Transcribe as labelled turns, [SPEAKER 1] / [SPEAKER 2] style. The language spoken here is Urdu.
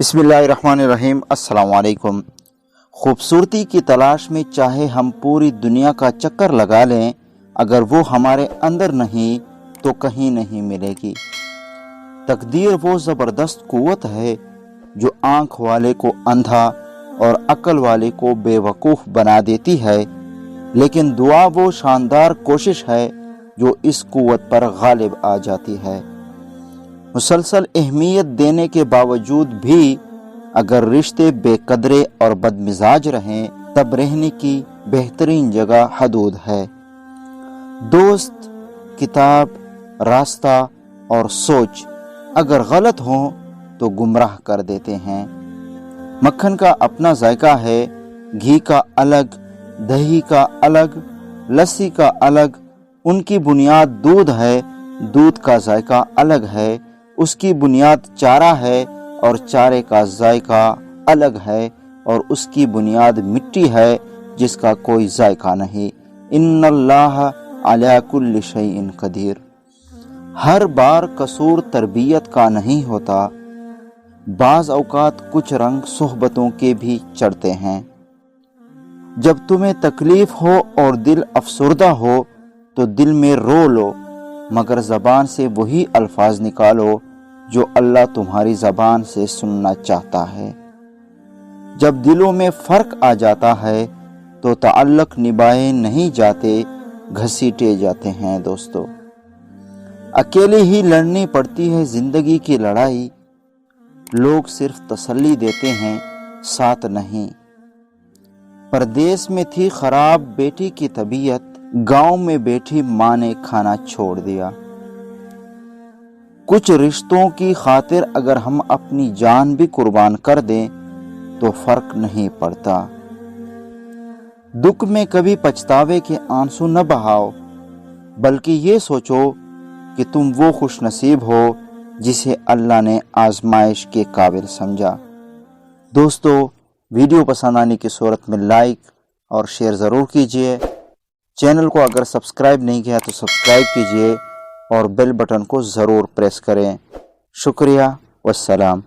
[SPEAKER 1] بسم اللہ الرحمن الرحیم۔ السلام علیکم۔ خوبصورتی کی تلاش میں چاہے ہم پوری دنیا کا چکر لگا لیں، اگر وہ ہمارے اندر نہیں تو کہیں نہیں ملے گی۔ تقدیر وہ زبردست قوت ہے جو آنکھ والے کو اندھا اور عقل والے کو بے وقوف بنا دیتی ہے، لیکن دعا وہ شاندار کوشش ہے جو اس قوت پر غالب آ جاتی ہے۔ مسلسل اہمیت دینے کے باوجود بھی اگر رشتے بے قدرے اور بدمزاج رہیں، تب رہنے کی بہترین جگہ حدود ہے۔ دوست، کتاب، راستہ اور سوچ اگر غلط ہوں تو گمراہ کر دیتے ہیں۔ مکھن کا اپنا ذائقہ ہے، گھی کا الگ، دہی کا الگ، لسی کا الگ۔ ان کی بنیاد دودھ ہے، دودھ کا ذائقہ الگ ہے۔ اس کی بنیاد چارہ ہے اور چارے کا ذائقہ الگ ہے، اور اس کی بنیاد مٹی ہے جس کا کوئی ذائقہ نہیں۔ ان اللہ علی کل شیء قدیر۔ ہر بار قصور تربیت کا نہیں ہوتا، بعض اوقات کچھ رنگ صحبتوں کے بھی چڑھتے ہیں۔ جب تمہیں تکلیف ہو اور دل افسردہ ہو تو دل میں رو لو، مگر زبان سے وہی الفاظ نکالو جو اللہ تمہاری زبان سے سننا چاہتا ہے۔ جب دلوں میں فرق آ جاتا ہے تو تعلق نبھائے نہیں جاتے، گھسیٹے جاتے ہیں۔ دوستو، اکیلے ہی لڑنی پڑتی ہے زندگی کی لڑائی۔ لوگ صرف تسلی دیتے ہیں، ساتھ نہیں۔ پردیس میں تھی خراب بیٹی کی طبیعت، گاؤں میں بیٹھی ماں نے کھانا چھوڑ دیا۔ کچھ رشتوں کی خاطر اگر ہم اپنی جان بھی قربان کر دیں تو فرق نہیں پڑتا۔ دکھ میں کبھی پچھتاوے کے آنسو نہ بہاؤ، بلکہ یہ سوچو کہ تم وہ خوش نصیب ہو جسے اللہ نے آزمائش کے قابل سمجھا۔ دوستو، ویڈیو پسند آنے کی صورت میں لائک اور شیئر ضرور کیجیے۔ چینل کو اگر سبسکرائب نہیں کیا تو سبسکرائب کیجیے اور بیل بٹن کو ضرور پریس کریں۔ شکریہ، والسلام۔